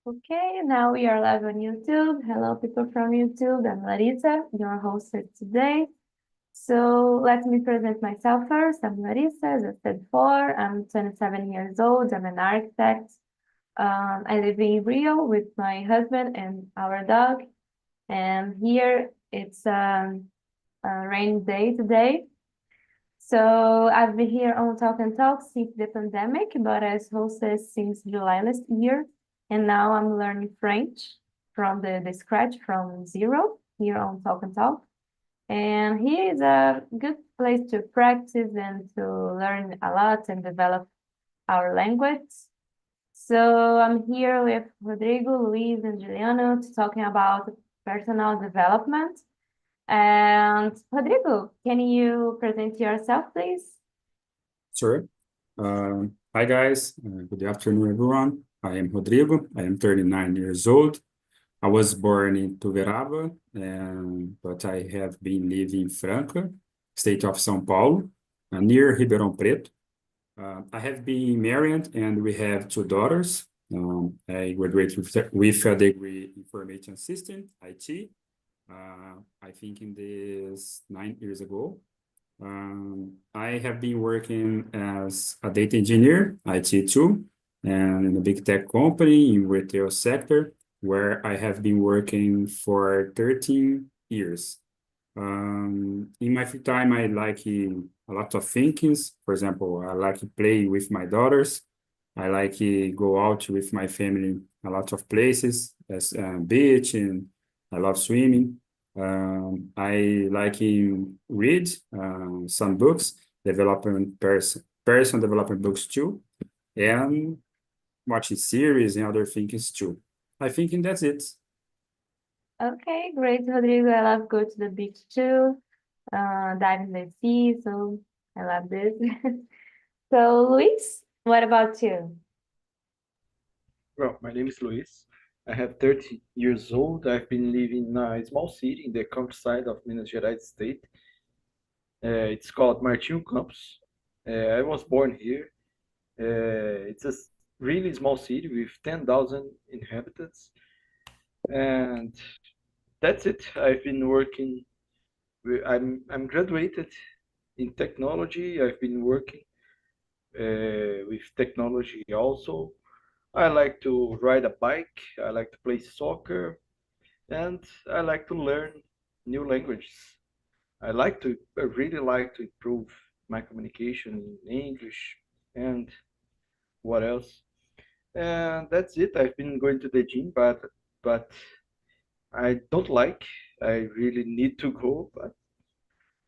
Okay, now we are live on YouTube. Hello, people from YouTube. I'm Larissa, your host for today. So let me present myself first. I'm Larissa, as I said before. I'm 27 years old. I'm an architect. I live in Rio with my husband and our dog. And here it's a rainy day today. So I've been here on Talk and Talk since the pandemic, but as hostess since July last year. And now I'm learning French from the scratch from zero here on Talk and Talk. And here is a good place to practice and to learn a lot and develop our language. So I'm here with Rodrigo, Luis, and Juliano to talking about personal development. And Rodrigo, can you present yourself, please? Sure. Hi guys, good afternoon everyone. I am Rodrigo. I am 39 years old. I was born in Tuverava, but I have been living in Franca, state of São Paulo, near Ribeirão Preto. I have been married and we have two daughters. I graduated with a degree in information system, IT, I think in this 9 years ago. I have been working as a data engineer, IT too, and in a big tech company in retail sector, where I have been working for 13 years. In my free time, I like a lot of things. For example, I like to play with my daughters. I like to go out with my family a lot of places, as beach, and I love swimming. I like to read some books, person development books too, and watching series and other things too. I think that's it. Okay, great, Rodrigo. I love go to the beach too, dive in the sea. So I love this. So Luis, what about you? Well, my name is Luis. I have 30 years old. I've been living in a small city in the countryside of Minas Gerais state. It's called Martinho Campos. I was born here. It's a really small city with 10,000 inhabitants. And that's it. I've been working. I'm graduated in technology. I've been working with technology also. I like to ride a bike. I like to play soccer, and I like to learn new languages. I really like to improve my communication in English and what else. And that's it. I've been going to the gym, but I don't like. I really need to go, but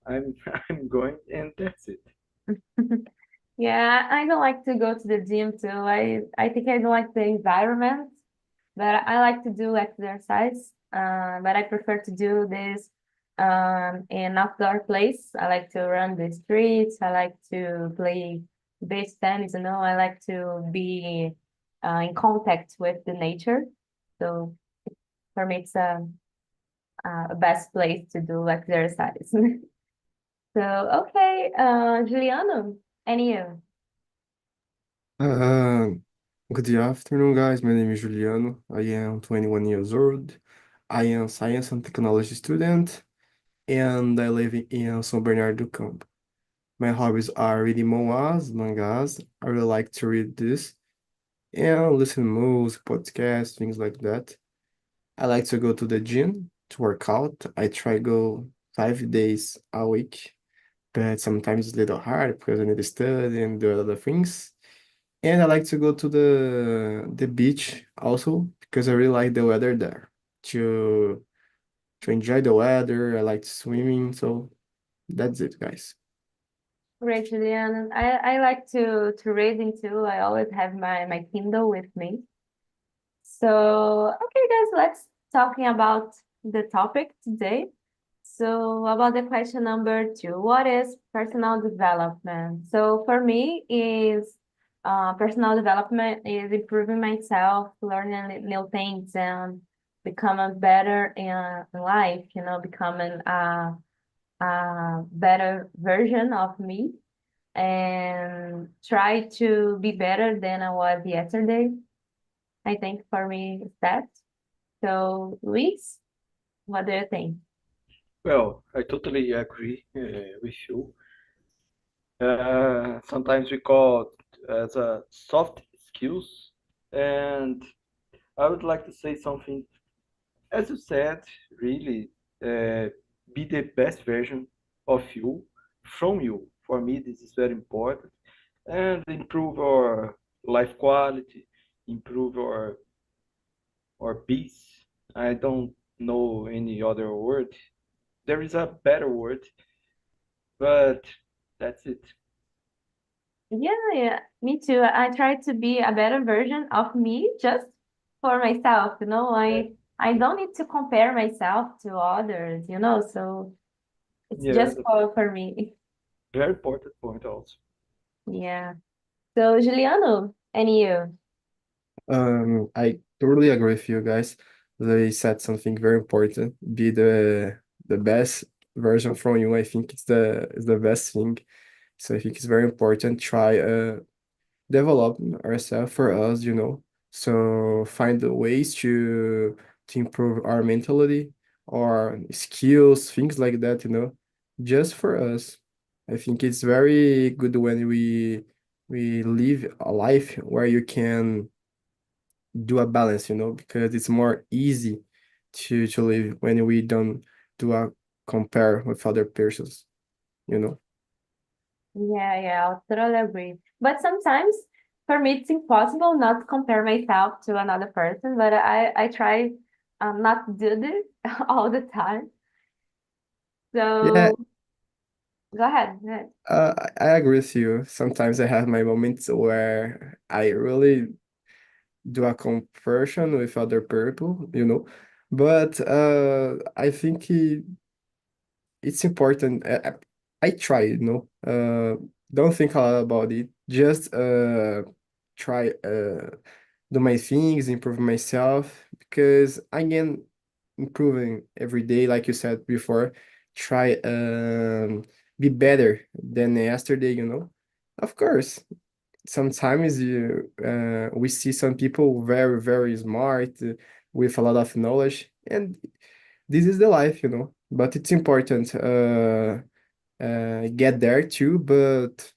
I'm I'm going, and that's it. Yeah, I don't like to go to the gym too. I think I don't like the environment, but I like to do exercise. But I prefer to do this in outdoor place. I like to run the streets. I like to play beach tennis. I like to be in contact with the nature. So for me, it's a best place to do exercise. So okay, Juliano, and you? Uh, Good afternoon, guys. My name is Juliano. I am 21 years old. I am science and technology student, and I live in São Bernardo do Campo. My hobbies are reading mangas. I really like to read this and listen to music, podcasts, things like that. I like to go to the gym to work out. I try go 5 days a week, but sometimes it's a little hard because I need to study and do other things. And I like to go to the beach also because I really like the weather there. To to enjoy the weather, I like swimming, so that's it, guys. Great, Juliana. I like to reading too. I always have my Kindle with me. So okay, guys, let's talking about the topic today. So about the question number two, what is personal development? So for me, is personal development is improving myself, learning new things, and becoming better in life. Becoming a better version of me and try to be better than I was yesterday. I think for me it's that. So, Luis, what do you think? Well, I totally agree with you. Sometimes we call it as a soft skills, and I would like to say something. As you said, really, uh, be the best version of you from you. For me, this is very important, and improve our life quality, improve our peace. I don't know any other word. There is a better word, but that's it. Yeah, me too. I try to be a better version of me just for myself, you know. I don't need to compare myself to others, you know, so it's Yeah, just that's for me. very important point also. Yeah. So, Juliano, and you? I totally agree with you guys. They said something very important. Be the best version from you. I think it's the best thing. So I think it's very important. Try develop ourselves for us, So find the ways to improve our mentality, our skills, things like that, just for us. I think it's very good when we live a life where you can do a balance, because it's more easy to live when we don't do a compare with other persons, you know. Yeah, I'll totally agree. But sometimes for me it's impossible not to compare myself to another person, but I try not to do this all the time. Yeah, So go ahead. Go ahead. I agree with you. Sometimes I have my moments where I really do a comparison with other people, But I think it's important. I try, don't think a lot about it. Just try do my things, improve myself because again, improving every day, like you said before. Try be better than yesterday, Of course, sometimes we see some people very, very smart with a lot of knowledge, and this is the life, But it's important get there too, but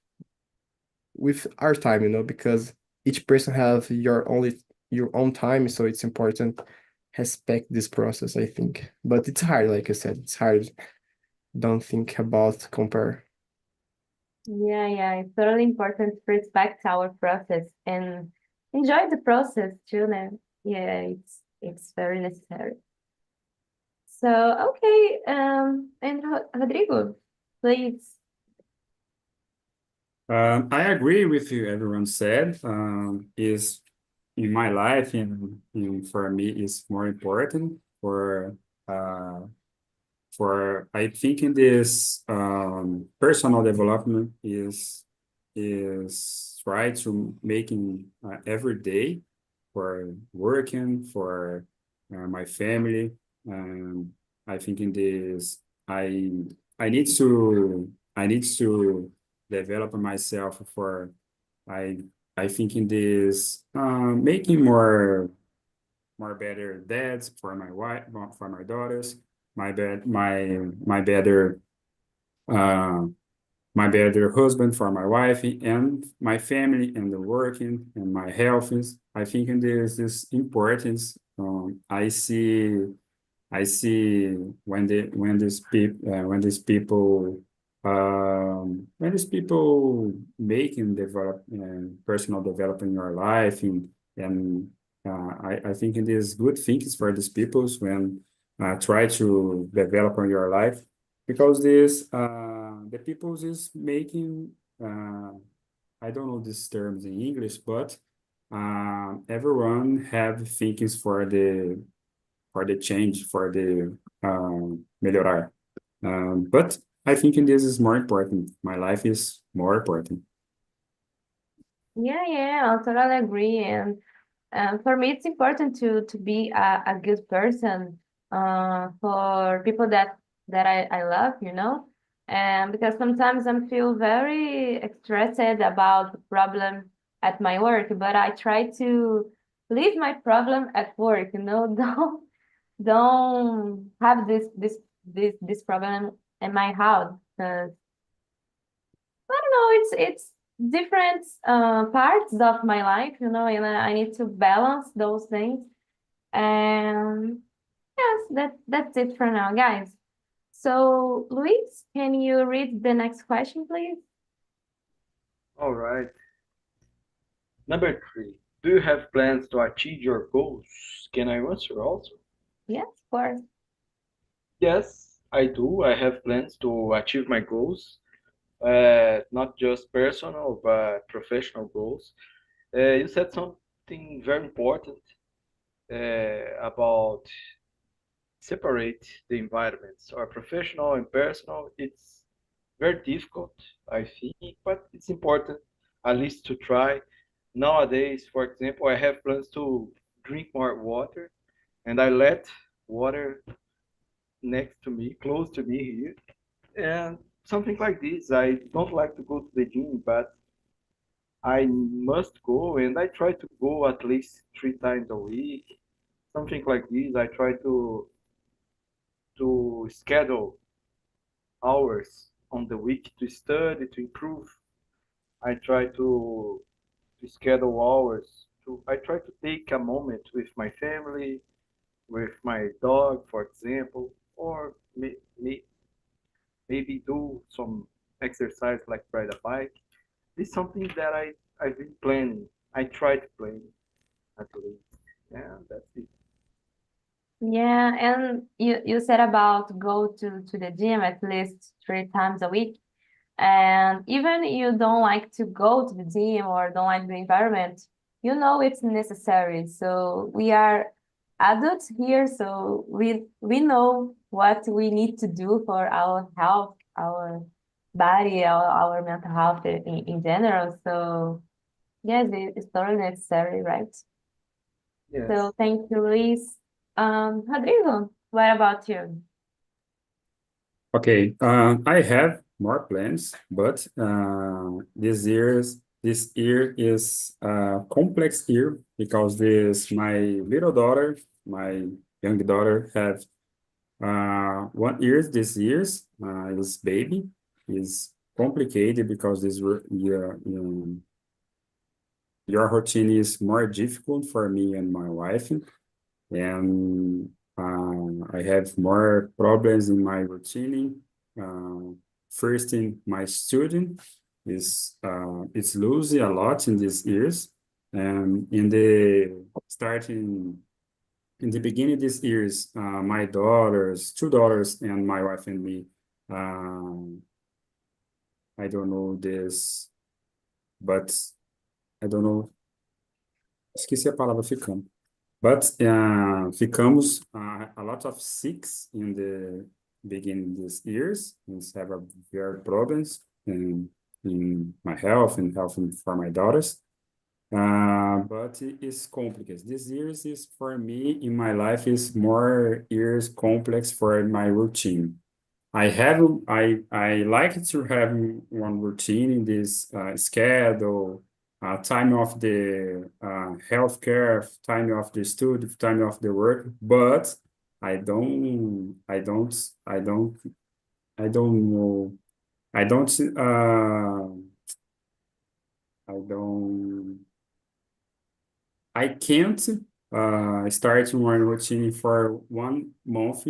with our time, because each person have your own time, so it's important respect this process, I think. But it's hard, like I said, it's hard. Don't think about compare. Yeah, it's totally important to respect our process and enjoy the process too. Then, yeah, it's very necessary. So, okay, and Rodrigo, please. I agree with you, everyone said. Is in my life and for me is more important uh, for I think in this personal development is try to making every day for working for my family. Um, I think in this I need to I need to develop myself for I I think in this making more better dads for my wife, for my daughters, my better uh, my better husband for my wife and my family and the working and my health is. I think in this importance. I see when these people making develop personal development in your life and I think it is good things for these peoples when try to develop on your life because this the peoples is making uh, I don't know these terms in English but everyone have thinkings for the change, for the melhorar. But I think this is more important. My life is more important. Yeah, I'll totally agree. And for me, it's important to be a good person for people that I love, you know. And because sometimes I feel very stressed about the problem at my work, but I try leave my problem at work, you know, don't have this problem in my house. 'Cause I don't know, it's different parts of my life, you know, and I need to balance those things. And yes, that's it for now, guys. So, Luis, can you read the next question, please? All right. Number 3. Do you have plans to achieve your goals? Can I answer also? Yes, of course. Yes, I do. I have plans to achieve my goals, not just personal, but professional goals. You said something very important about separate the environments, or professional and personal. It's very difficult, I think, but it's important at least to try. Nowadays, for example, I have plans to drink more water, and I let water next to me, close to me here, and something like this. I don't like to go to the gym, but I must go, and I try to go at least 3 times a week, something like this. I try to schedule hours on the week to study, to improve. I try to schedule hours. I try to take a moment with my family, with my dog, for example, or maybe do some exercise like ride a bike. This is something that I've been planning. I try to plan at least. Yeah, that's it. Yeah, and you said about go to the gym at least 3 times a week. And even you don't like to go to the gym or don't like the environment, you know it's necessary. So we are adults here, so we know what we need to do for our health, our body, our mental health in general. So yes, it's totally necessary, right? So Yes. thank you, Luis. Rodrigo, what about you? Okay, I have more plans, but this year is a complex year because this my little daughter, my young daughter, have 1 year this year's this baby is complicated because your routine is more difficult for me and my wife, and I have more problems in my routine. First, in my student is it's losing a lot in these years, and in the starting in the beginning of this years, my daughters, 2 daughters, and my wife and me, I don't know this, but I don't know. Esqueci a palavra ficamos. But ficamos a lot of sick in the beginning these years and several very problems in my health and health for my daughters. But it is complicated. This years is for me in my life is more years complex for my routine. I like to have one routine in this schedule, time of the healthcare, time of the study, time of the work, but I don't, I don't, I don't, I don't know. I don't, I don't, I can't start one routine for 1 month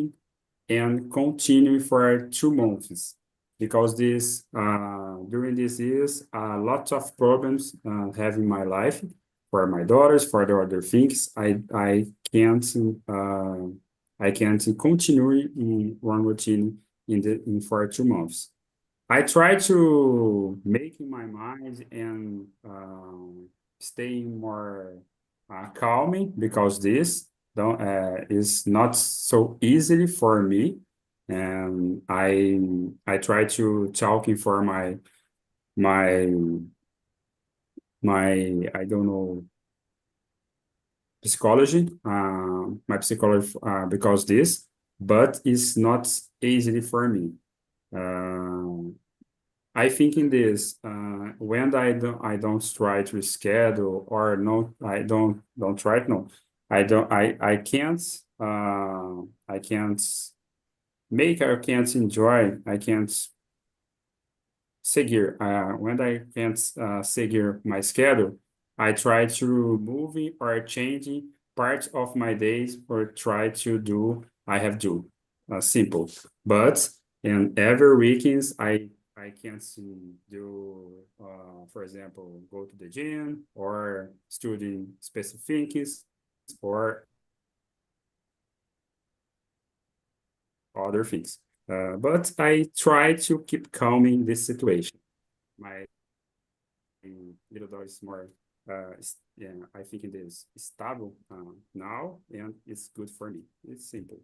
and continue for 2 months because this during these years a lot of problems have in my life for my daughters for the other things uh, I can't continue in one routine in for 2 months. I try to make in my mind and stay more calming because this don't is not so easily for me, and I try to talking for my my I don't know psychology my psychology because this, but it's not easily for me. Uh, I think in this, when I don't try to schedule or no, I don't try it, no. I can't make or can't enjoy, I can't seguir. When I can't seguir my schedule, I try to moving or changing parts of my days or try to do I have to simple. But in every weekends I can't do for example go to the gym or study specific things or other things. But I try to keep calming this situation. My little dog is more, yeah, I think it is stable now, and it's good for me. It's simple.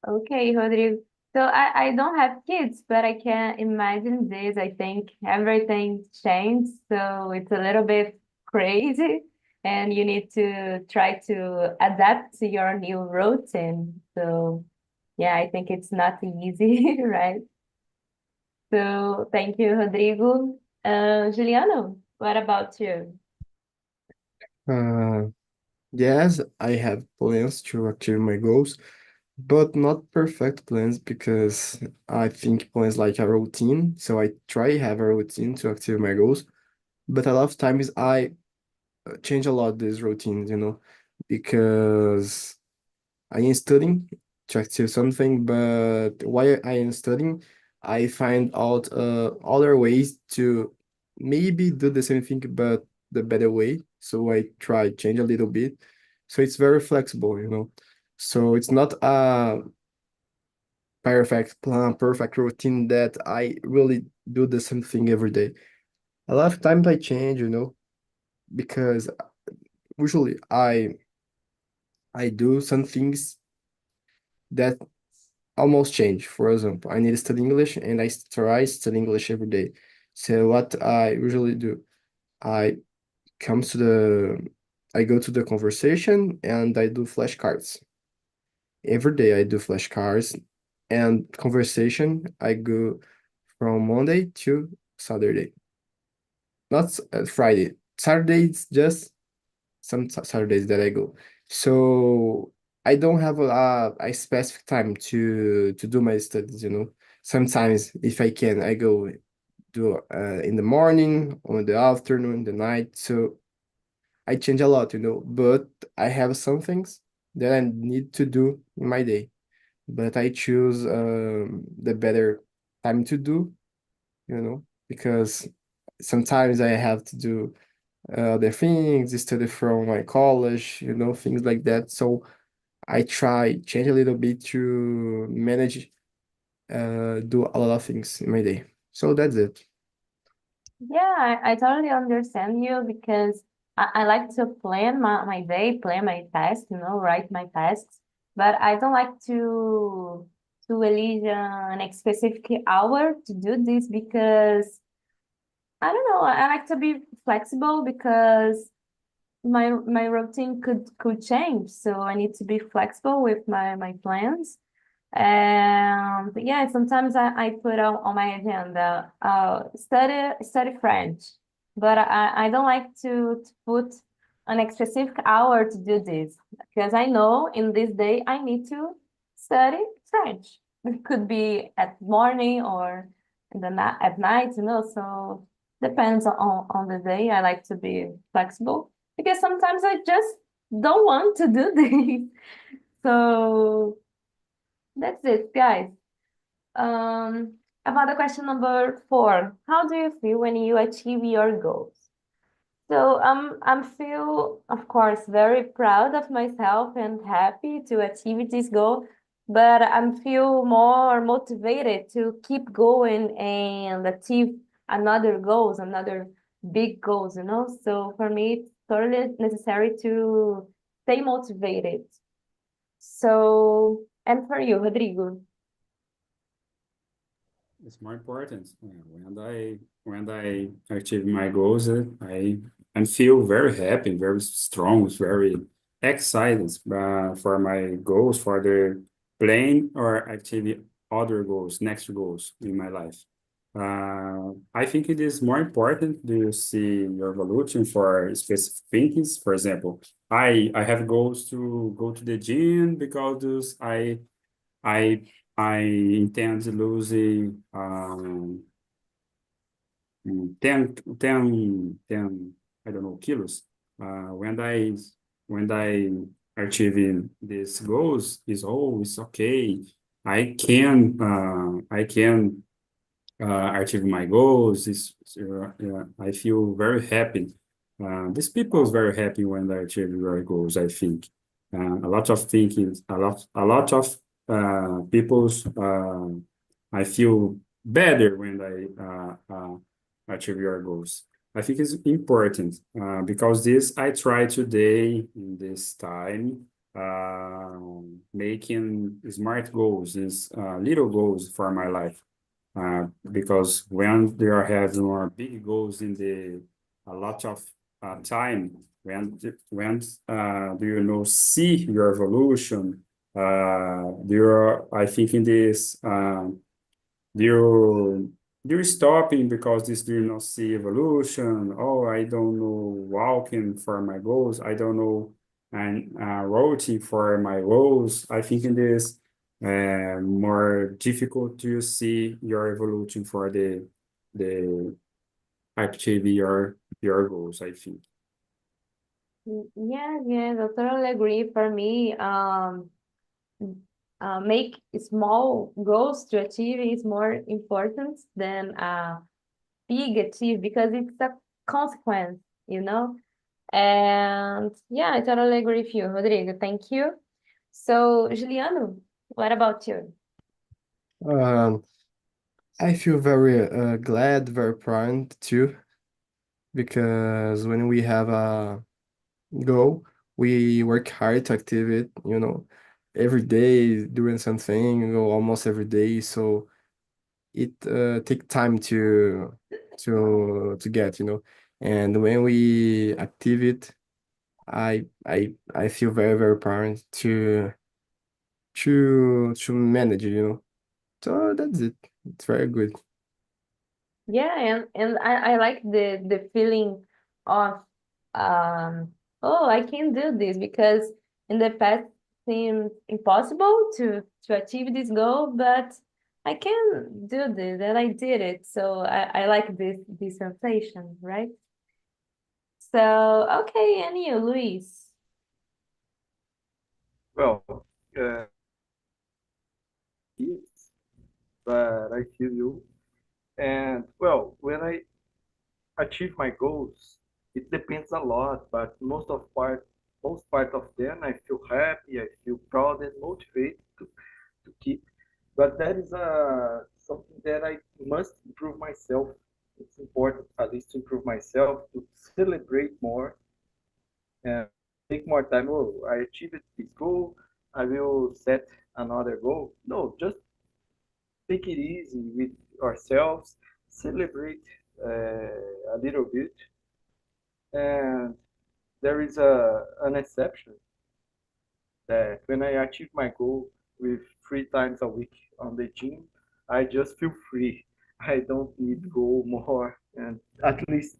Okay, Rodrigo. So I don't have kids, but I can imagine this. I think everything changed, so it's a little bit crazy, and you need to try to adapt to your new routine. So yeah, I think it's not easy, right? So thank you, Rodrigo. Juliano, what about you? Uh, yes, I have plans to achieve my goals, but not perfect plans because I think plans like a routine. So I try have a routine to achieve my goals, but a lot of times I change a lot these routines, because I am studying to achieve something, but while I am studying, I find out other ways to maybe do the same thing, but the better way. So I try change a little bit. So it's very flexible. So it's not a perfect plan, perfect routine that I really do the same thing every day. A lot of times I change, because usually I do some things that almost change. For example, I need to study English and I try study English every day. So what I usually do, I comes to the I go to the conversation and I do flashcards. Every day I do flashcards and conversation I go from Monday to Saturday. Not Friday. Saturday it's just some Saturdays that I go. So I don't have a specific time to do my studies. Sometimes if I can, I go do in the morning, or in the afternoon, the night. So I change a lot, but I have some things that I need to do in my day. But I choose the better time to do, because sometimes I have to do other things, study from my college, things like that. So I try change a little bit to manage, do a lot of things in my day. So that's it. Yeah, I totally understand you because I like to plan my day, plan my tasks, write my tasks, but I don't like to release an specific hour to do this because I don't know, I like to be flexible because my routine could change, so I need to be flexible with my plans. And yeah, sometimes I put on my agenda, study French, but I don't like to put an specific hour to do this because I know in this day I need to study French. It could be at morning or in the night at night. So depends on the day. I like to be flexible because sometimes I just don't want to do this. So that's it, guys. Um, about the question number 4, how do you feel when you achieve your goals? So I'm feel, of course, very proud of myself and happy to achieve this goal, but I'm feel more motivated to keep going and achieve another goals, another big goals. So for me, it's totally necessary to stay motivated. So, and for you, Rodrigo? It's more important. When I achieve my goals, I feel very happy, very strong, very excited for my goals, for the playing or activity other goals, next goals in my life. I think it is more important. Do you see your evolution for specific things? For example, I have goals to go to the gym because I I intend losing 10, I don't know, kilos. When I achieving these goals, is oh, it's okay. I can achieve my goals. I feel very happy. These people is very happy when they achieve their goals, I think. A lot of thinking, a lot of people's, I feel better when they achieve your goals. I think it's important because this I try today in this time making smart goals, is little goals for my life because when they are having more big goals in the a lot of time, when do you know see your evolution? I think in this you're stopping because this do not see evolution. Oh, I don't know walking for my goals. I don't know and routing for my goals. I think in this more difficult to see your evolution for the achieve your goals, I think. Yeah, yeah, I totally agree. For me, make small goals to achieve is more important than big achieve because it's a consequence, you know? And yeah, I totally agree with you, Rodrigo. Thank you. So, Juliano, what about you? Um, I feel very glad, very proud too, because when we have a goal, we work hard to achieve it, every day doing something, almost every day. So it take time to get, and when we active it, I feel very, very proud to manage it, So that's it. It's very good. Yeah, and I like the feeling of oh, I can do this because in the past seemed impossible to achieve this goal, but I can do this and I did it. So I like this sensation, right? So okay, and you, Luis. Well, yes, but I feel you. And well, when I achieve my goals, it depends a lot, but most part of them, I feel happy, I feel proud and motivated to keep. But that is something that I must improve myself. It's important, at least, to improve myself, to celebrate more and take more time. Oh, I achieved this goal. I will set another goal. No, just take it easy with ourselves, celebrate a little bit, and there is an exception that when I achieve my goal with 3 times a week on the gym, I just feel free. I don't need go more, and at least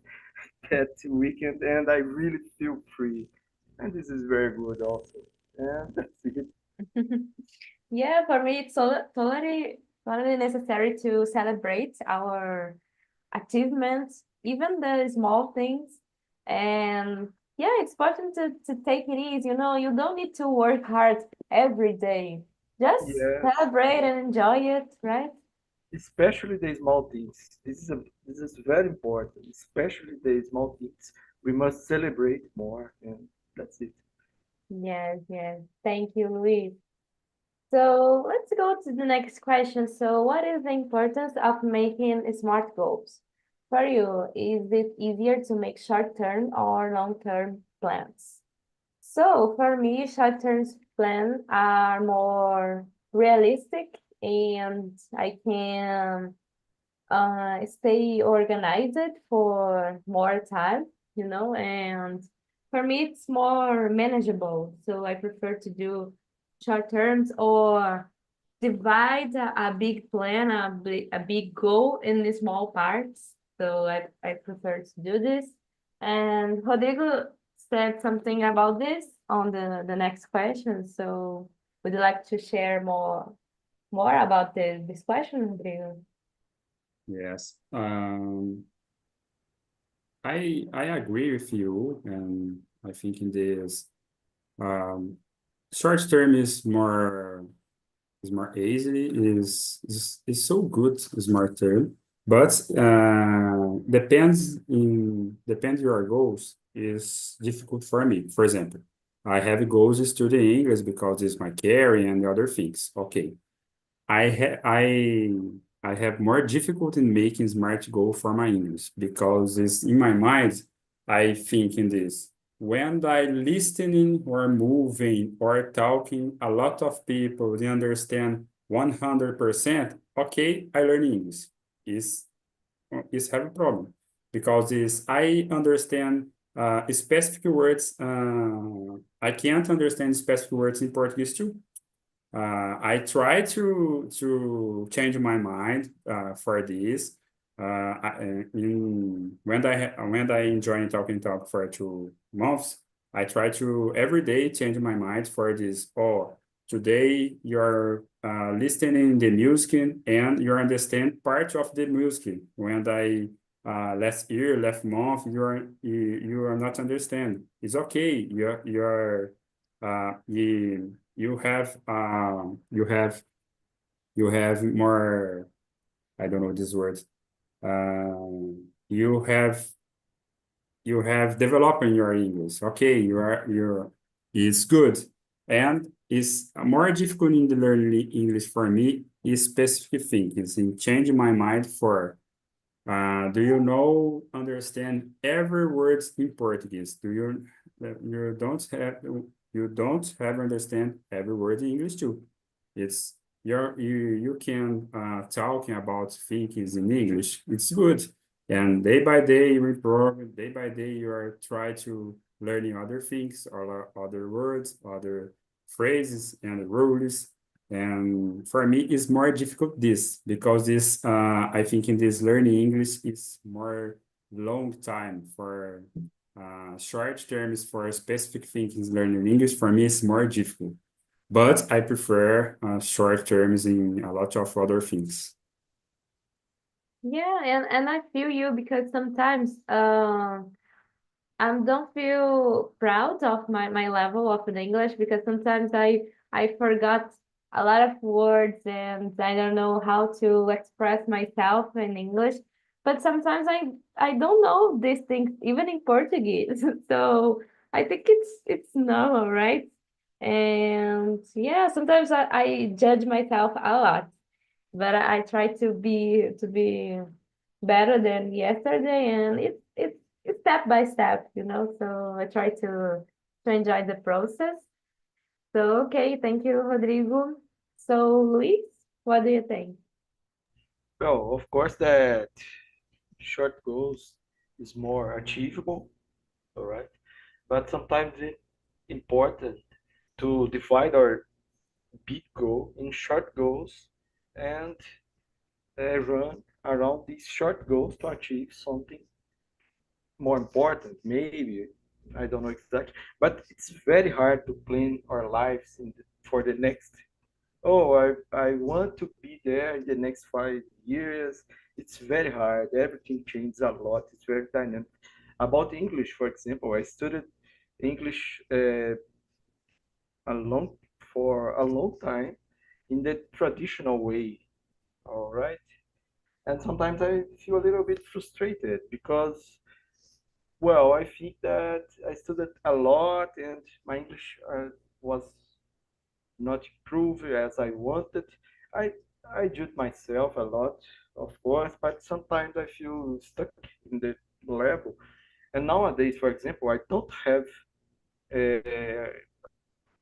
that weekend, and I really feel free. And this is very good also. And that's it. Yeah, for me, it's totally necessary to celebrate our achievements, even the small things. And yeah, it's important to take it easy. You know, you don't need to work hard every day. Just Yes, celebrate and enjoy it, right? especially the small things. This is very important. Especially the small things. We must celebrate more, and that's it. Yes, yes. Thank you, Luis. So let's go to the next question. So, what is the importance of making smart goals? For you, is it easier to make short-term or long-term plans? So for me, short-term plans are more realistic and I can stay organized for more time, and for me it's more manageable. So I prefer to do short terms or divide a big plan, a big goal in the small parts. So I prefer to do this. And Rodrigo said something about this on the next question. So would you like to share more about this question, Rodrigo? Yes. I agree with you, and I think in this um, short term is more easily is so good smart term, but depends your goals is difficult for me. For example, I have goals to study English because it's my career and other things. Okay, I ha I have more difficulty in making smart goal for my English because it's in my mind. I think in this when I listening or moving or talking a lot of people they understand 100%. Okay, I learn English. Is have a problem because is I understand specific words. I can't understand specific words in Portuguese too. I try to change my mind for this. When I enjoy talking talk for 2 months, I try to every day change my mind for this. Oh, today you're listening the music and you understand part of the music. When I last year, last month, you are not understand. It's okay. You have you have more, I don't know this word. You have developing your English. Okay, you're it's good. And it's more difficult in the learning English for me is specific things in changing my mind for do you know understand every word in Portuguese? You don't have understand every word in English too. It's you can talking about things in English. It's good. And day by day you improve, day by day you are try to learning other things, other words, other phrases and rules. And for me, it's more difficult this because this I think in this learning English is more long time for short terms for specific things learning English. For me, it's more difficult, but I prefer short terms in a lot of other things. Yeah, and I feel you because sometimes I don't feel proud of my level of the English because sometimes I forgot a lot of words and I don't know how to express myself in English. But sometimes I don't know these things even in Portuguese. So I think it's normal, right? And yeah, sometimes I judge myself a lot, but I try to be better than yesterday, and it's step by step, you know. So I try to enjoy the process. So okay, thank you, Rodrigo. So Luis, what do you think? Well, of course that short goals is more achievable, all right? But sometimes it's important to divide our big goal in short goals and run around these short goals to achieve something more important, maybe. I don't know exactly, but it's very hard to plan our lives for the next. Oh, I want to be there in the next 5 years. It's very hard. Everything changes a lot. It's very dynamic. About English, for example, I studied English a long for a long time in the traditional way. All right, and sometimes I feel a little bit frustrated because, well, I think that I studied a lot and my English was not improved as I wanted. I I judge myself a lot, of course, but sometimes I feel stuck in the level. And nowadays, for example, uh,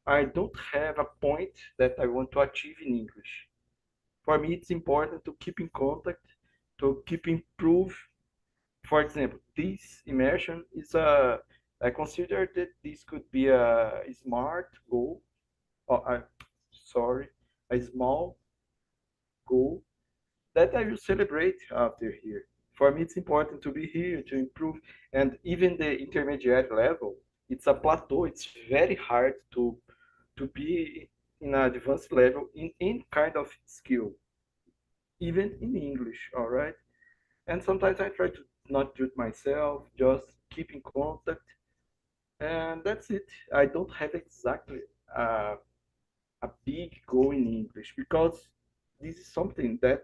I don't have a point that I want to achieve in English. For me, it's important to keep in contact, to keep improve. For example, this immersion is I consider that this could be a smart goal, or sorry, a small goal that I will celebrate after here. For me, it's important to be here to improve, and even the intermediate level, it's a plateau. It's very hard to be in an advanced level in any kind of skill, even in English. All right, and sometimes I try to not judge myself, just keep in contact, and that's it. I don't have exactly a, a big goal in English because this is something that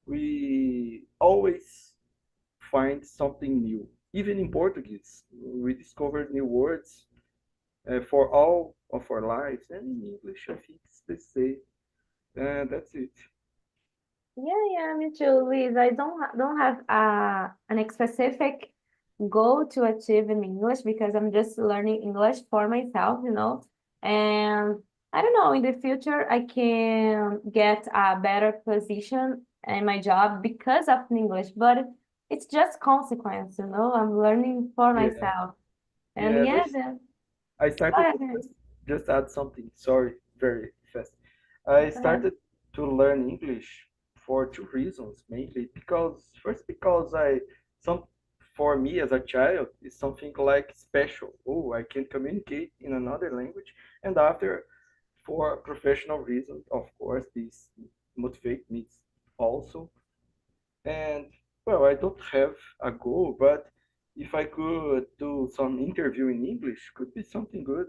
we always find something new. Even in Portuguese, we discover new words for all of our lives, and in English, I think it's the same. That's it. Yeah, me too, Liz. I don't have an specific goal to achieve in English because I'm just learning English for myself, you know. And I don't know, in the future I can get a better position in my job because of English, but it's just consequence, you know. I'm learning for Yeah, myself. And yeah. yeah, I go started ahead. just add something. Sorry, very fast. I Go ahead. started to learn English for two reasons mainly. Because first, because I some for me as a child is something like special. Oh, I can communicate in another language, and after for professional reasons, of course, this motivate me also. And well, I don't have a goal, but if I could do some interview in English, could be something good.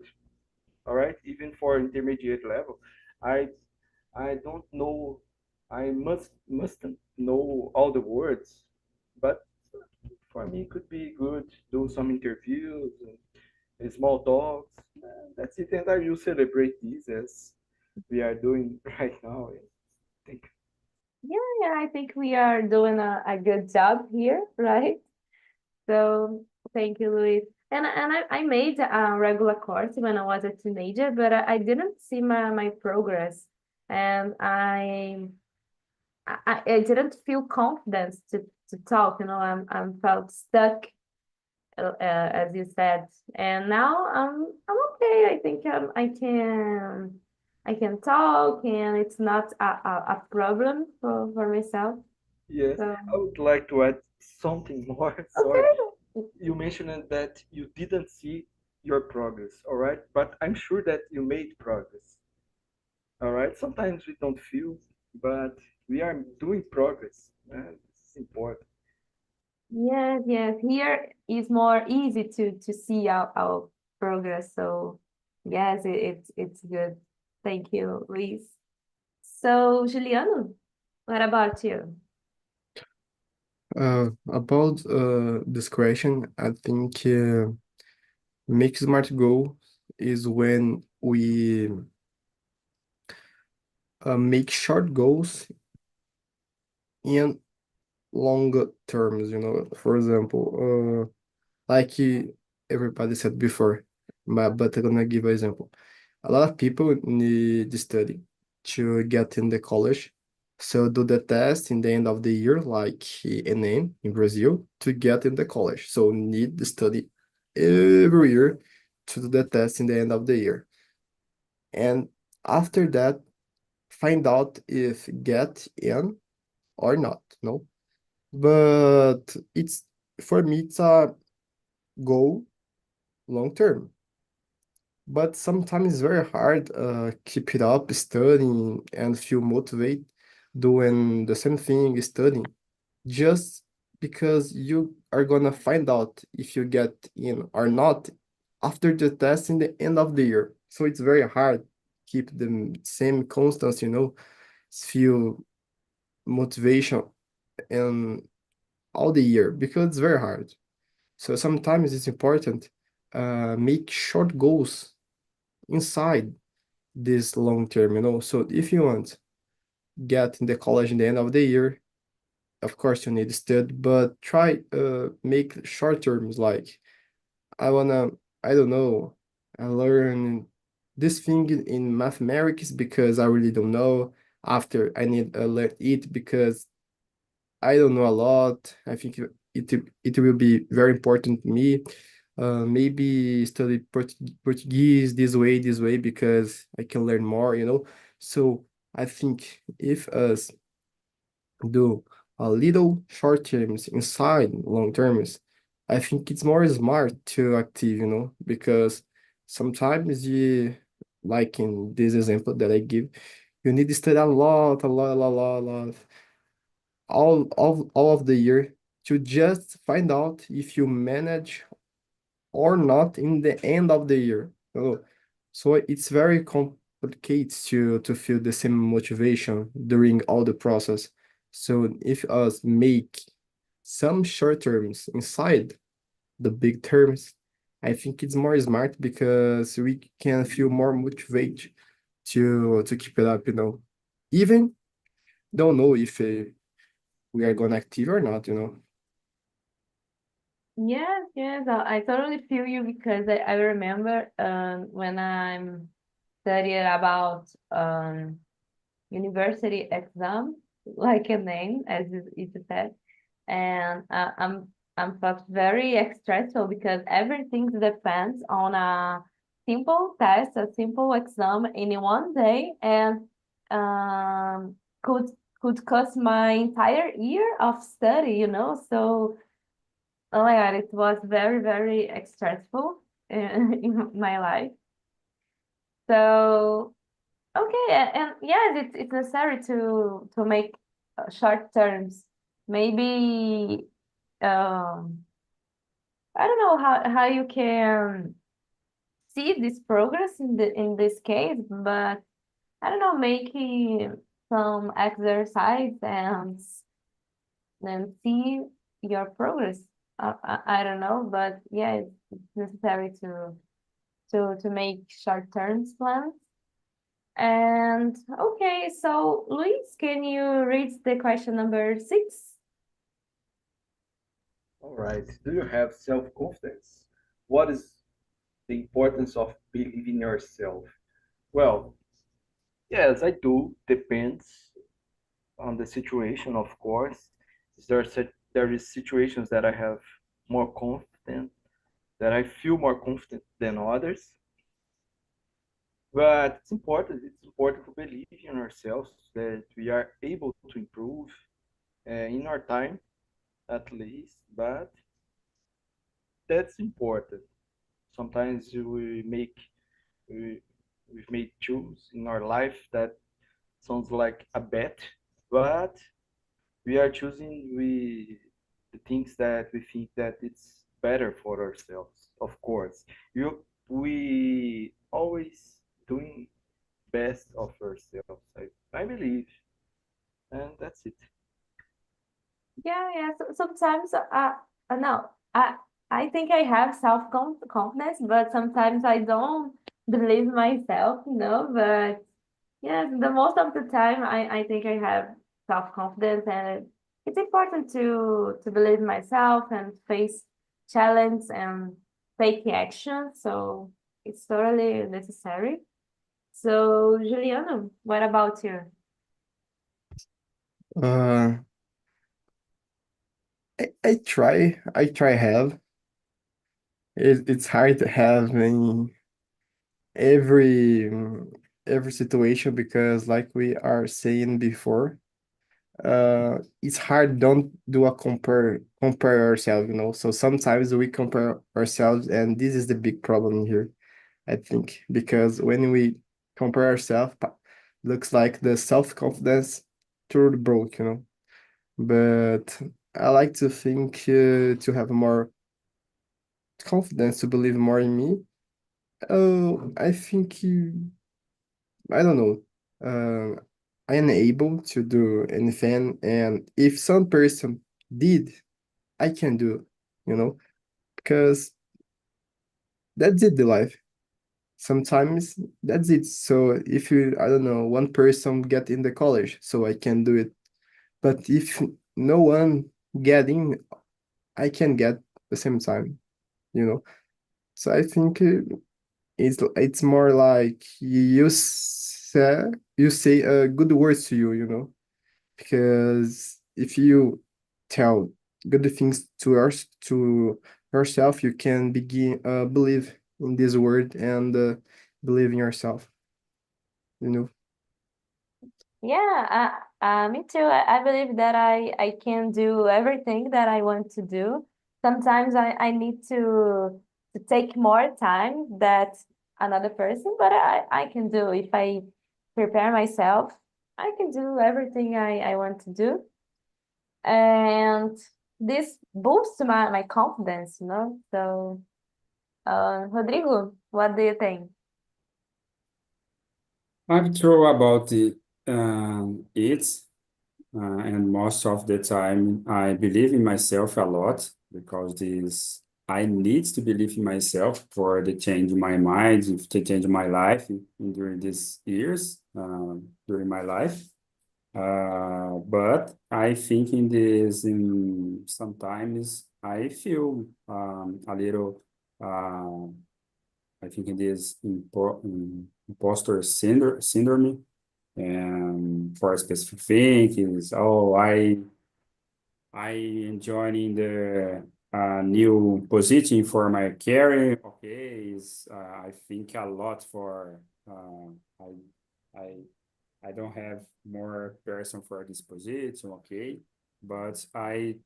All right, even for intermediate level, I I don't know. I mustn't know all the words, but for me, it could be good. Do some interviews and small talks. That's it, and I will celebrate this as we are doing right now. I think. Yeah, I think we are doing a good job here, right? So thank you, Luis. And I made a regular course when I was a teenager, but I didn't see my progress, and I didn't feel confidence to talk. You know, I'm felt stuck, as you said, and now I'm okay. I think I can talk, and it's not a problem for myself. Yes, So I would like to add something more. Sorry, okay. you mentioned that you didn't see your progress. All right, but I'm sure that you made progress. All right. Sometimes we don't feel, but we are doing progress. And it's important. Yes, yes. Here is more easy to see our progress. So yes, it's good. Thank you, Luis. So Juliano, what about you? About this question, I think make smart goal is when we make short goals in longer terms, you know. For example, like everybody said before, but I'm gonna give an example. A lot of people need to study to get in the college. So do the test in the end of the year, like ENEM in Brazil, to get in the college. So need to study every year to do the test in the end of the year. And after that, find out if get in or not, no? But it's for me, it's a goal long term. But sometimes it's very hard keep it up studying and feel motivated doing the same thing studying just because you are gonna find out if you get in or not after the test in the end of the year. So it's very hard keep the same constants, you know, feel motivation in all the year because it's very hard. So sometimes it's important make short goals inside this long term, you know. So if you want get in the college in the end of the year, of course you need to study, but try make short terms like I wanna, I don't know, I learn this thing in mathematics because I really don't know. After I need learn it because I don't know a lot. I think it will be very important to me. Maybe study Portuguese this way because I can learn more, you know. So I think if us do a little short terms inside long terms, I think it's more smart to active, because sometimes like in this example that I give, you need to study a lot, all of the year to just find out if you manage or not in the end of the year. So it's very complicated to feel the same motivation during all the process. So if us make some short terms inside the big terms, I think it's more smart because we can feel more motivated to keep it up, Even don't know if we are gonna active or not. Yes, yes, I totally feel you because I remember when I'm studying about university exam, like a name, as it said, and I'm felt very stressful because everything depends on a simple test, a simple exam in one day, and um, could could cost my entire year of study. So, oh my God, it was very, very stressful in my life. So, okay, and yes, it's necessary to make short terms. Maybe I don't know how you can see this progress in this case, but I don't know, making some exercise and see your progress. I don't know, but yeah, it's necessary to make short term plans. And okay, so Luis, can you read the question number 6? All right. Do you have self-confidence? What is the importance of believing in yourself? Well, yes, I do. Depends on the situation, of course. There is situations that I have more confident, that I feel more confident than others. But it's important. It's important to believe in ourselves that we are able to improve in our time, at least. But that's important. Sometimes we, we've made choose in our life that sounds like a bet, but we are choosing the things that we think that it's better for ourselves. Of course, we always doing best of ourselves. I believe, and that's it. Yeah, yeah. So, sometimes, no, I think I have confidence, but sometimes I don't believe myself. But yeah, the most of the time, I think I have self-confidence, and it's important to believe in myself and face challenge and take action. So it's totally necessary. So, Juliano, what about you? Uh, I try have. It's hard to have in every every situation because like we are saying before, it's hard don't do a compare ourselves, so sometimes we compare ourselves and this is the big problem here, I think, because when we compare ourselves, looks like the self-confidence through the broke, but I like to think to have more confidence, to believe more in me. Oh, I think I don't know. Uh, I am able to do anything, and if some person did, I can do, because that's it, the life. Sometimes that's it. So if I don't know, one person get in the college, so I can do it. But if no one get in, I can get the same time, you know. So I think it's more like you say good words to you. Because if you tell good things to yourself, you can begin believe in this word and believe in yourself. you know Yeah, me too. I believe that I can do everything that I want to do. Sometimes I need to take more time that another person, but I can do if I prepare myself, I can do everything I want to do. And this boosts my confidence, you know? So, Rodrigo, what do you think? I'm true about it. And most of the time, I believe in myself a lot because this I need to believe in myself for the change my mind, to change my life during these years, during my life. But I think in this, in sometimes I feel a little. I think it is imposter syndrome, and for specific things. Oh, I enjoying the new position for my career. Okay, is I think a lot for I I don't have more person for this position. Okay, but I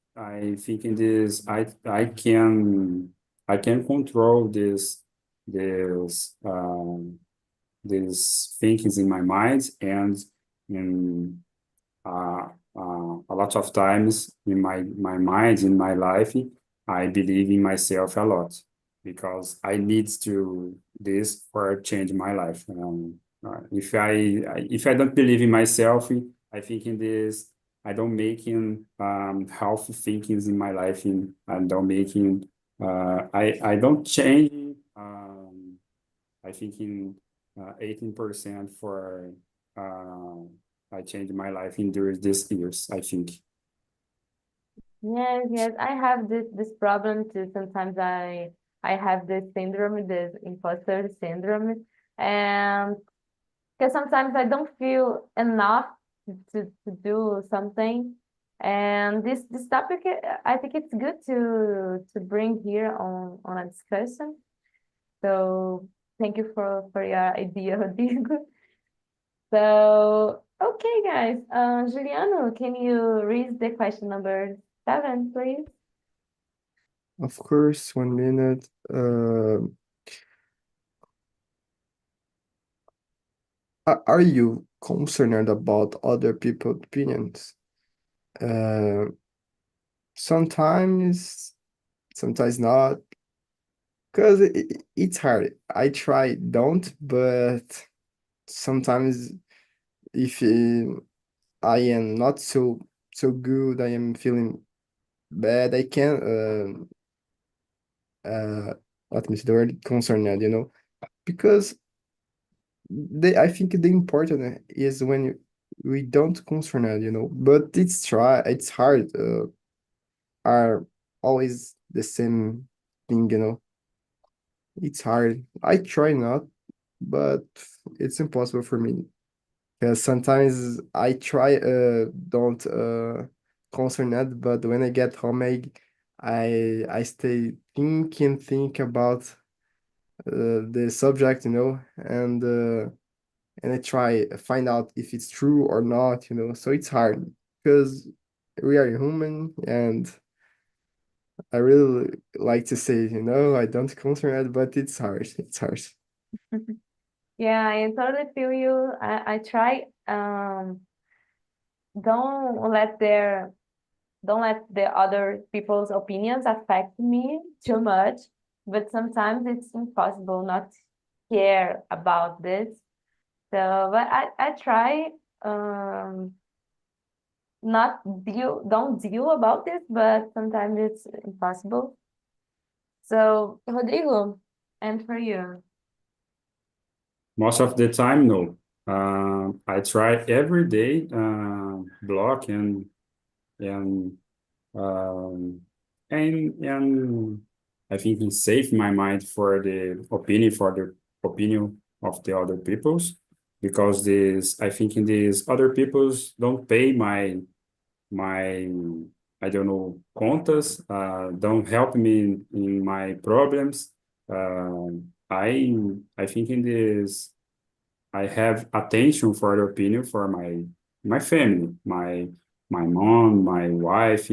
think in this I can control this these thinkings in my mind and a lot of times in my mind, in my life, I believe in myself a lot because I need to this for change my life. If I don't believe in myself, I think in this, I don't making healthy thinkings in my life. I don't making I don't change. I think in 18% for uh, I changed my life in during these years, I think. Yes, yes, I have this problem too. Sometimes I have this syndrome, this imposter syndrome, and because sometimes I don't feel enough to do something. And this topic, I think it's good to bring here on a discussion. So thank you for your idea, Rodrigo. So okay, guys. Juliano, can you read the question number 7, please? Of course, 1 minute. Are you concerned about other people's opinions? Uh, sometimes, sometimes not, because it's hard. I try don't, but sometimes if I am not so good, I am feeling bad. I can let me see the word concerned, because I think the important is when we don't concern, but it's hard. Are always the same thing, It's hard. I try not, but it's impossible for me because sometimes I try don't concern that, but when I get home, I stay think about the subject, and I try find out if it's true or not, So it's hard because we are human, and I really like to say, I don't concern it, but it's hard. It's hard. Yeah, I totally feel you. I try don't let their don't let the other people's opinions affect me too much, but sometimes it's impossible not to care about this. So, but I try not don't deal about this, but sometimes it's impossible. So, Rodrigo, and for you. Most of the time, no. I try every day block and um, and I think it save my mind for the opinion of the other peoples because this I think in these other peoples don't pay my I don't know contas, don't help me in my problems. I think in this I have attention for the opinion for my family, my mom, my wife,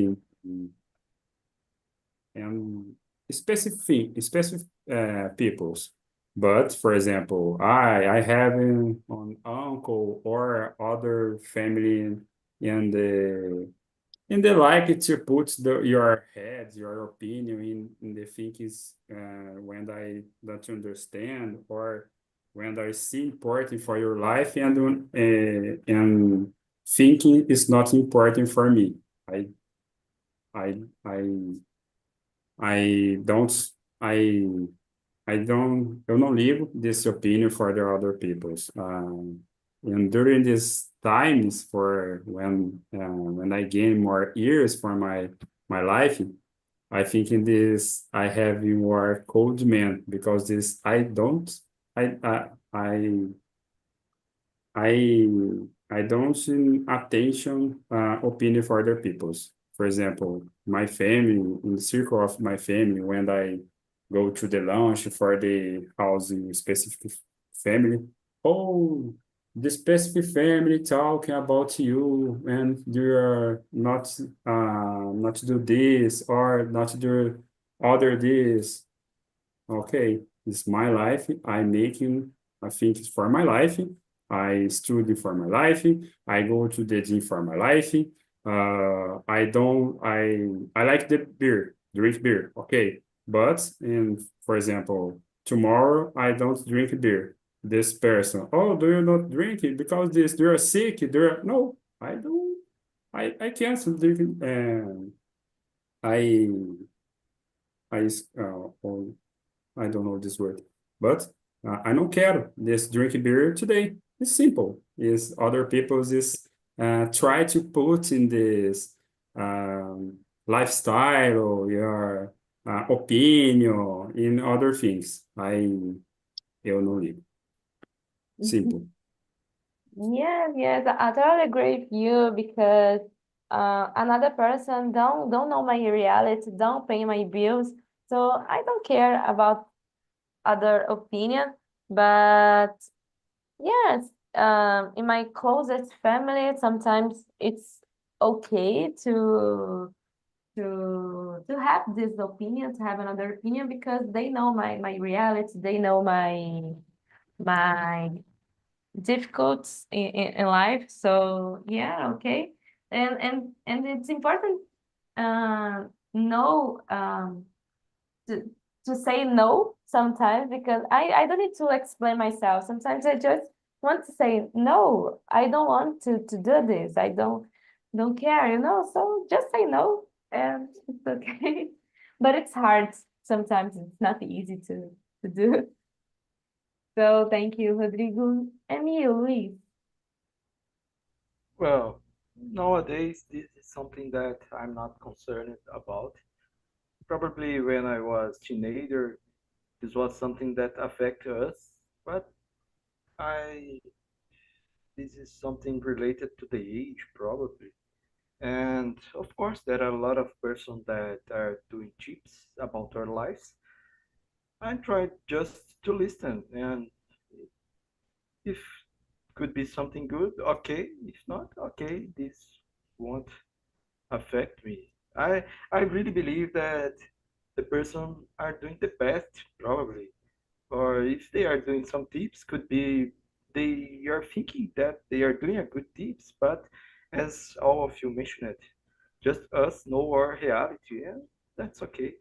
and specific peoples. But for example, I have an uncle or other family in the like to put your head, your opinion in the things when I don't understand or when I see important for your life and thinking is not important for me. I I I I don't I eu não ligo this opinion for the other people's. And during these times for when I gain more years for my life, I think in this I have more cold man because this I I I I I don't see attention opinion for other people's. For example, my family, in the circle of my family, when I go to the lunch for the housing specific family, oh, the specific family talking about you and you're not do this or not do other this. Okay, it's my life. I'm making, I think it's for my life. I study for my life. I go to the gym for my life. I don't, I like the beer, drink beer. Okay. But, and for example, tomorrow I don't drink beer. This person, oh, do you not drink it? Because this, you're sick. No, I don't, I can't drink it. And I, oh, I don't know this word, but I don't care. Just drink beer today. It's simple. Is other people's is try to put in this lifestyle or your opinion in other things. Eu não ligo. Simple. Yes, yes, I totally agree with you because another person don't know my reality, don't pay my bills, so I don't care about other opinion. But yes, in my closest family, sometimes it's okay to have this opinion, to have another opinion because they know my reality, they know my difficulties in life. So yeah, okay. And it's important know to to say no sometimes because I don't need to explain myself. Sometimes I just want to say no, I don't want to do this. I don't care, you know. So just say no and it's okay. But it's hard sometimes. It's not easy to do. So thank you, Rodrigo. And you, Luis. Well, nowadays this is something that I'm not concerned about. Probably when I was teenager, this was something that affected us, but I this is something related to the age probably. And of course, there are a lot of persons that are doing tips about our lives. I try just to listen, and if could be something good, okay. If not, okay. This won't affect me. I really believe that the person are doing the best probably, or if they are doing some tips, could be they are thinking that they are doing a good tips, but as all of you mentioned, just us know our reality, and that's okay.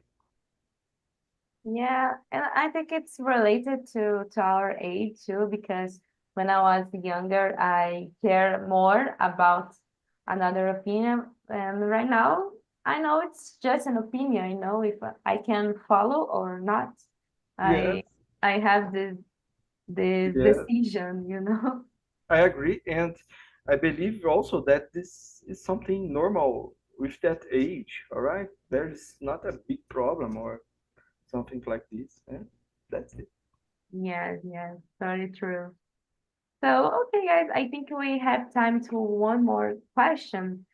Yeah, and I think it's related to our age too, because when I was younger, I care more about another opinion. And right now, I know it's just an opinion, you know, if I can follow or not. Yes, I I have this yes, decision, you know. I agree, and I believe also that this is something normal with that age. All right, there is not a big problem or something like this, and that's it. Yes, yes, very true. So, okay, guys, I think we have time to one more question.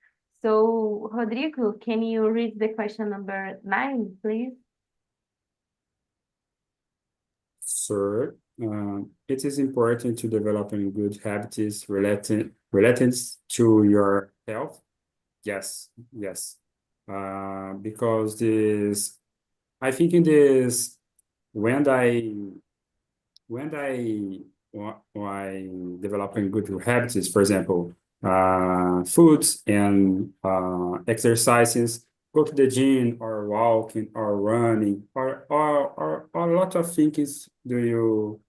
So, Rodrigo, can you read the question number 9, please? Sir, it is important to develop a good habits related to your health. Yes, yes. Because I think in this, when I developing good habits, for example, foods and exercises, go to the gym or walking or running or a lot of things do you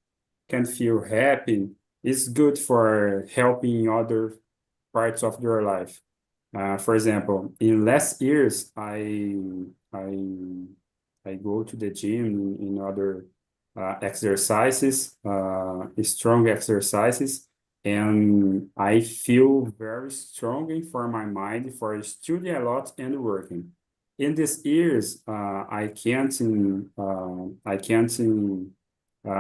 can feel happy. It's good for helping other parts of your life. For example, in last years, I go to the gym in other exercises, strong exercises, and I feel very strong for my mind for studying a lot and working. In these years, I can't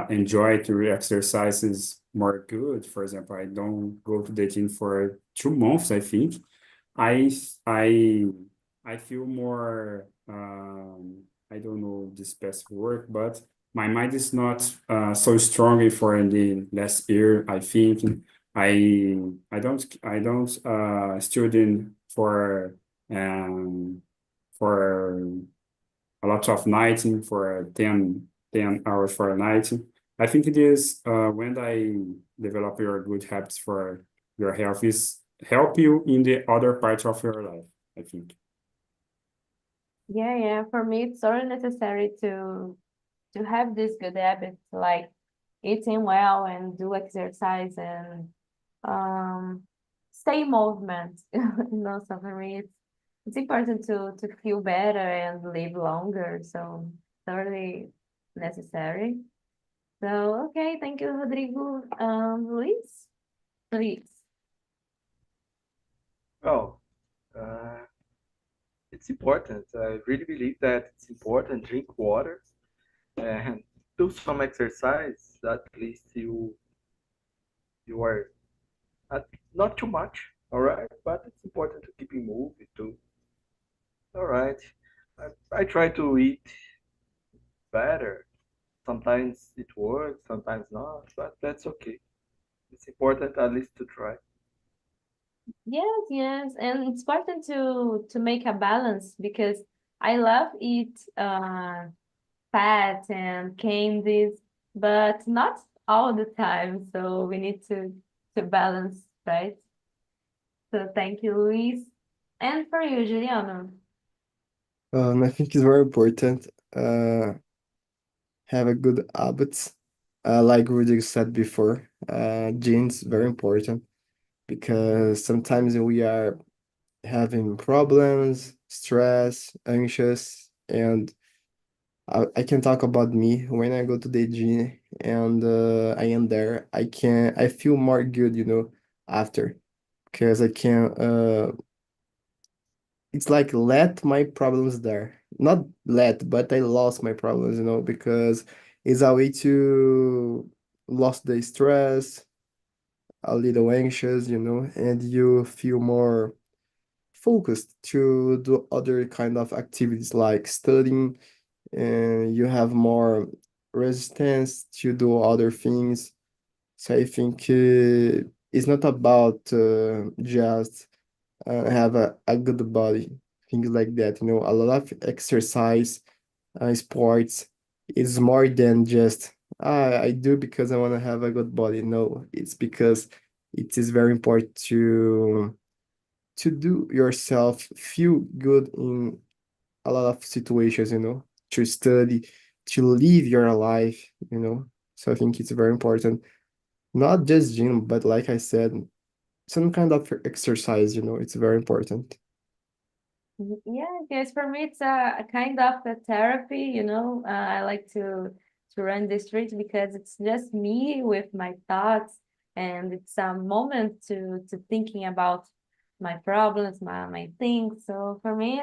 enjoy to exercises more good. For example, I don't go to the gym for 2 months, I think. I I I feel more I don't know this best word, but my mind is not so strong for the last year. I think I don't student um for a lot of nighting for 10 hours for a night. I think it is when I develop your good habits for your health is help you in the other parts of your life, I think. Yeah. For me, it's sort of necessary to have these good habits like eating well and do exercise and um stay in movement. So for me, it's important to feel better and live longer. So totally necessary. So okay, thank you, Rodrigo. Luis, please. Well, uh, it's important. I really believe that it's important. Drink water and do some exercise. At least you are not too much, all right. But it's important to keep in moving too. All right. I try to eat better. Sometimes it works, sometimes not, but that's okay. It's important at least to try. Yes, and it's important to make a balance because I love eat fat and candies, but not all the time. So we need to balance, right? So thank you, Luis. And for you, Juliano. I think it's very important. Have a good habits. Like Rudy said before, genes very important because sometimes we are having problems, stress, anxious, and I can talk about me when I go to the gym and I am there. I feel more good, after because I can it's like let my problems there. Not let, but I lost my problems, because it's a way to lost the stress, a little anxious, and you feel more focused to do other kind of activities like studying, and you have more resistance to do other things. So I think it's not about just have a good body, things like that. A lot of exercise, sports is more than just I do because I want to have a good body. No, it's because it is very important to do yourself feel good in a lot of situations, to study, to live your life. So I think it's very important. Not just gym, but like I said, some kind of exercise, it's very important. Yeah, yes, for me it's a kind of a therapy, I like to run the street because it's just me with my thoughts and it's a moment to thinking about my problems, my things. So for me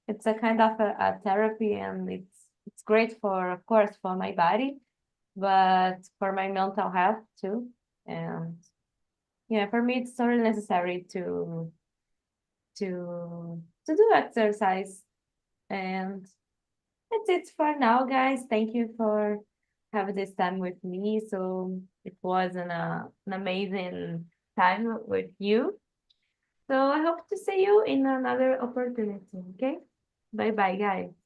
it's a kind of a therapy and it's great for of course for my body, but for my mental health too. And yeah, for me it's totally necessary to do exercise. And that's it for now, guys. Thank you for have this time with me. So it was an amazing time with you. So I hope to see you in another opportunity. Okay. Bye bye, guys.